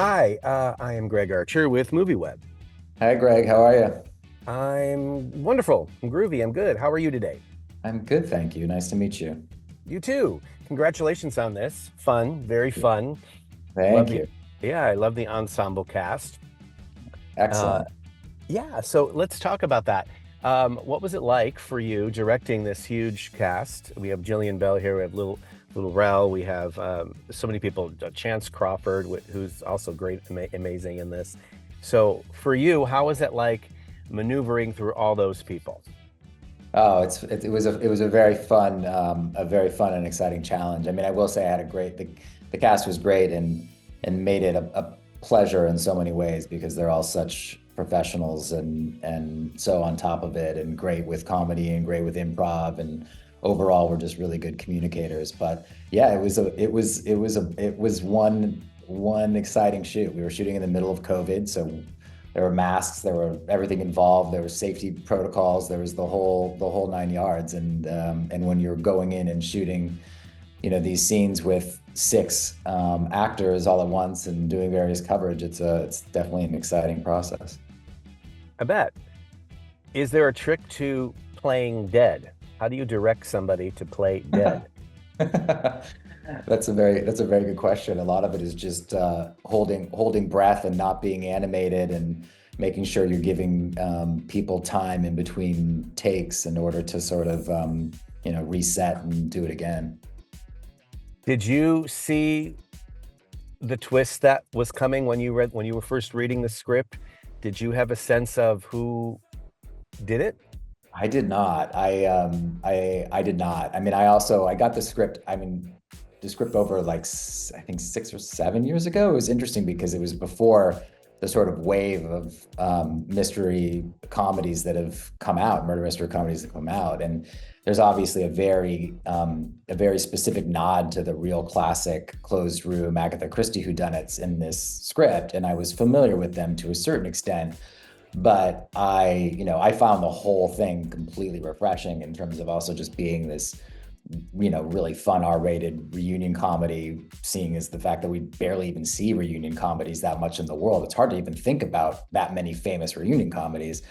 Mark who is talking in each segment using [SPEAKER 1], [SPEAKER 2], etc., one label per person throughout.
[SPEAKER 1] Hi, I am Greg Archer with MovieWeb.
[SPEAKER 2] Hi, Greg. How are you?
[SPEAKER 1] I'm wonderful. I'm groovy. I'm good. How are you today?
[SPEAKER 2] I'm good, thank you. Nice to meet you.
[SPEAKER 1] You too. Congratulations on this. Fun, very fun. Love
[SPEAKER 2] Thank
[SPEAKER 1] the,
[SPEAKER 2] you.
[SPEAKER 1] yeah, I love the ensemble cast. Uh,
[SPEAKER 2] Excellent.
[SPEAKER 1] yeah, so let's talk about that. What was it like for you directing this huge cast? We have Jillian Bell here. We have Lil Rel. We have so many people. Chance Crawford, who's also great, amazing in this. So for you, how was it like maneuvering through all those people?
[SPEAKER 2] Oh, it was a very fun and exciting challenge. I mean, I will say I had a great the cast was great and made it a pleasure in so many ways because they're all such professionals and so on top of it and great with comedy and great with improv and overall we're just really good communicators. But yeah, it was one exciting shoot. We were shooting in the middle of COVID, so there were masks, there were everything involved, there was safety protocols, there was the whole nine yards. And when you're going in and shooting, these scenes with six actors all at once and doing various coverage, it's definitely an exciting process.
[SPEAKER 1] I bet. Is there a trick to playing dead? How do you direct somebody to play dead?
[SPEAKER 2] That's a very good question. A lot of it is just holding breath and not being animated and making sure you're giving people time in between takes in order to sort of reset and do it again.
[SPEAKER 1] Did you see the twist that was coming when you were first reading the script? Did you have a sense of who did it?
[SPEAKER 2] I did not. I did not. I mean, I got the script. I mean, the script over like I think 6 or 7 years ago. It was interesting because it was before the sort of wave of mystery comedies that have come out, murder mystery comedies that come out, and there's obviously a very specific nod to the real classic closed room Agatha Christie whodunits in this script, and I was familiar with them to a certain extent. But I found the whole thing completely refreshing in terms of also just being this, really fun R-rated reunion comedy, seeing as the fact that we barely even see reunion comedies that much in the world. It's hard to even think about that many famous reunion comedies.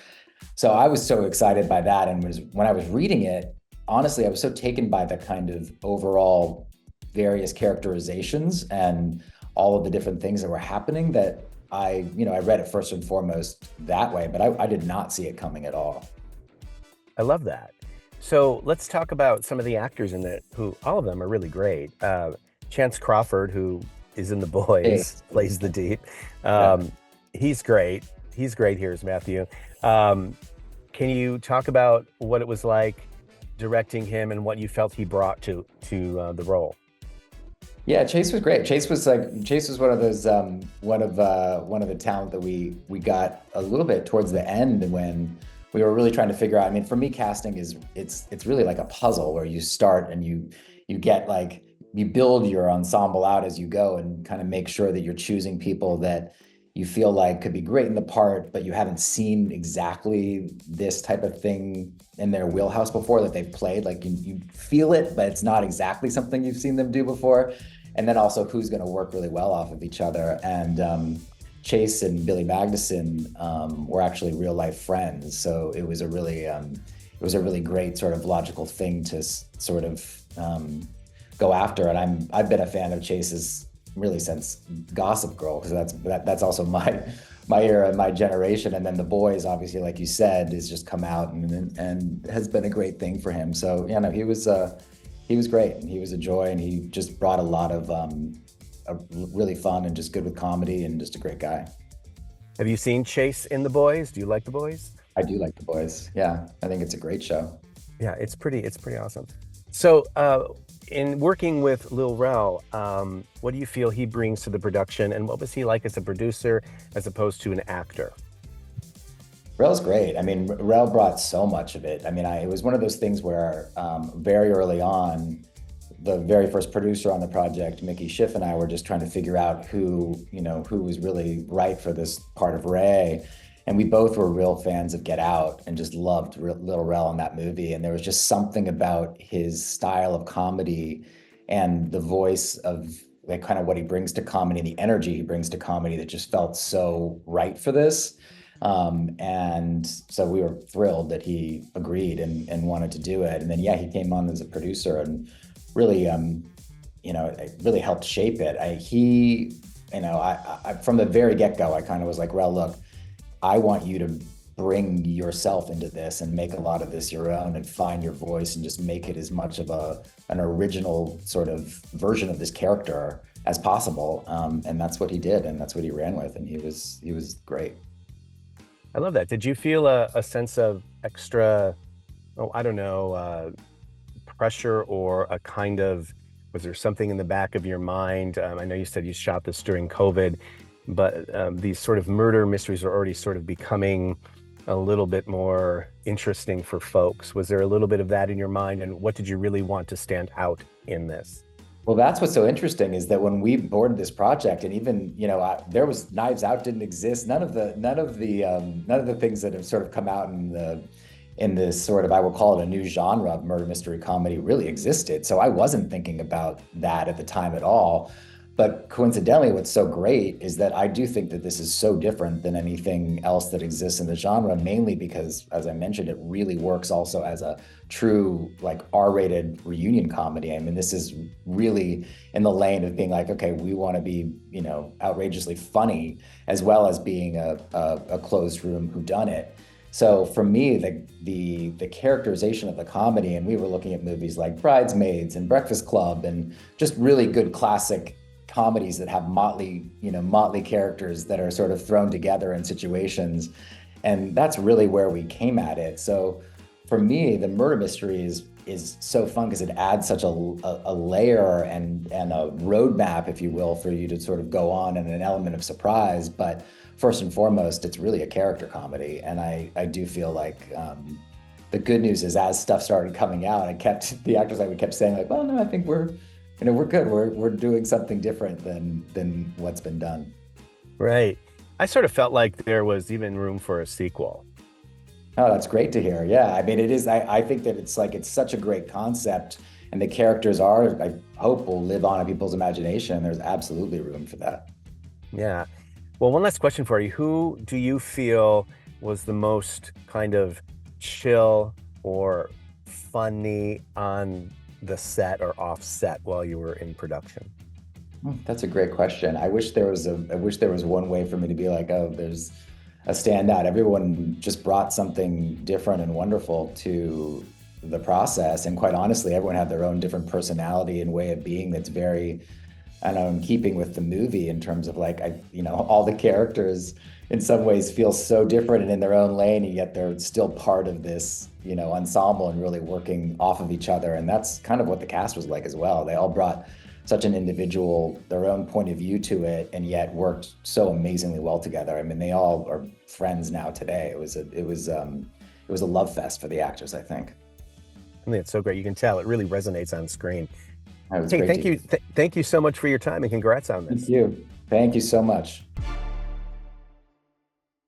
[SPEAKER 2] So I was so excited by that. And when I was reading it, honestly, I was so taken by the kind of overall various characterizations and all of the different things that were happening that I read it first and foremost that way, but I did not see it coming at all.
[SPEAKER 1] I love that. So let's talk about some of the actors in it, who all of them are really great. Chance Crawford, who is in The
[SPEAKER 2] Hey,
[SPEAKER 1] Boys, plays the Deep.
[SPEAKER 2] yeah.
[SPEAKER 1] Um, he's great. He's great here as Matthew. Um, can you talk about what it was like directing him and what you felt he brought to the role?
[SPEAKER 2] Yeah, Chase was great. Chase was one of those one of the talent that we got a little bit towards the end when we were really trying to figure out. I mean, for me, casting it's really like a puzzle where you start and you get like you build your ensemble out as you go and kind of make sure that you're choosing people that you feel like could be great in the part, but you haven't seen exactly this type of thing in their wheelhouse before that they've played. Like you feel it, but it's not exactly something you've seen them do before. And then also who's going to work really well off of each other. And Chase and Billy Magnussen were actually real life friends, so it was a really great sort of logical thing to sort of go after. And I've been a fan of Chase's really since Gossip Girl because that's also my era and my generation. And then The Boys, obviously, like you said, has just come out and has been a great thing for him. So he was great and he was a joy and he just brought a lot of really fun and just good with comedy and just a great guy.
[SPEAKER 1] Have you seen Chase in The Boys? Do you like The Boys?
[SPEAKER 2] I do like The Boys. Yeah, I think it's a great show.
[SPEAKER 1] Yeah, it's pretty awesome. So, in working with Lil Rel, what do you feel he brings to the production, and what was he like as a producer as opposed to an actor?
[SPEAKER 2] Rel's great. I mean, Rel brought so much of it. I mean, it was one of those things where very early on, the very first producer on the project, Mickey Schiff, and I were just trying to figure out who was really right for this part of Ray. And we both were real fans of Get Out and just loved Lil Rel in that movie. And there was just something about his style of comedy and the voice of like kind of what he brings to comedy and the energy he brings to comedy that just felt so right for this. And so we were thrilled that he agreed and wanted to do it. And then, yeah, he came on as a producer and really, it really helped shape it. From the very get-go, I kind of was like, well, look, I want you to bring yourself into this and make a lot of this your own and find your voice and just make it as much of an original sort of version of this character as possible. And that's what he did, and that's what he ran with, and he was great.
[SPEAKER 1] I love that. Did you feel a sense of extra, pressure, or a kind of, was there something in the back of your mind? I know you said you shot this during COVID, but these sort of murder mysteries are already sort of becoming a little bit more interesting for folks. Was there a little bit of that in your mind, and what did you really want to stand out in this?
[SPEAKER 2] Well, that's what's so interesting is that when we boarded this project, and even there was Knives Out didn't exist. None of the things that have sort of come out in this sort of, I will call it a new genre of murder mystery comedy, really existed. So I wasn't thinking about that at the time at all. But coincidentally, what's so great is that I do think that this is so different than anything else that exists in the genre, mainly because, as I mentioned, it really works also as a true like R-rated reunion comedy. I mean, this is really in the lane of being like, okay, we want to be, outrageously funny, as well as being a closed room whodunit. So for me, the characterization of the comedy, and we were looking at movies like Bridesmaids and Breakfast Club and just really good classic comedies that have motley characters that are sort of thrown together in situations. And that's really where we came at it. So for me, the murder mystery is so fun because it adds such a layer and a roadmap, if you will, for you to sort of go on, and an element of surprise. But first and foremost, it's really a character comedy. And I do feel like the good news is, as stuff started coming out, the actors we kept saying like, well, no, I think we're good. We're doing something different than what's been done.
[SPEAKER 1] Right. I sort of felt like there was even room for a sequel.
[SPEAKER 2] Oh, that's great to hear. Yeah, I mean, it is. I think that it's such a great concept, and the characters I hope, will live on in people's imagination. There's absolutely room for that.
[SPEAKER 1] Yeah. Well, one last question for you. Who do you feel was the most kind of chill or funny on the set or off set while you were in production?
[SPEAKER 2] That's a great question. I wish there was one way for me to be like, oh, there's a standout. Everyone just brought something different and wonderful to the process. And quite honestly, everyone had their own different personality and way of being that's very, I don't know, in keeping with the movie, in terms of like, all the characters in some ways feel so different and in their own lane, and yet they're still part of this, ensemble and really working off of each other. And that's kind of what the cast was like as well. They all brought such an individual, their own point of view to it, and yet worked so amazingly well together. I mean, they all are friends now today. It was a love fest for the actors, I think.
[SPEAKER 1] I think it's so great. You can tell it really resonates on screen.
[SPEAKER 2] Hey,
[SPEAKER 1] thank you. Thank you so much for your time, and congrats on this.
[SPEAKER 2] Thank you. Thank you so much.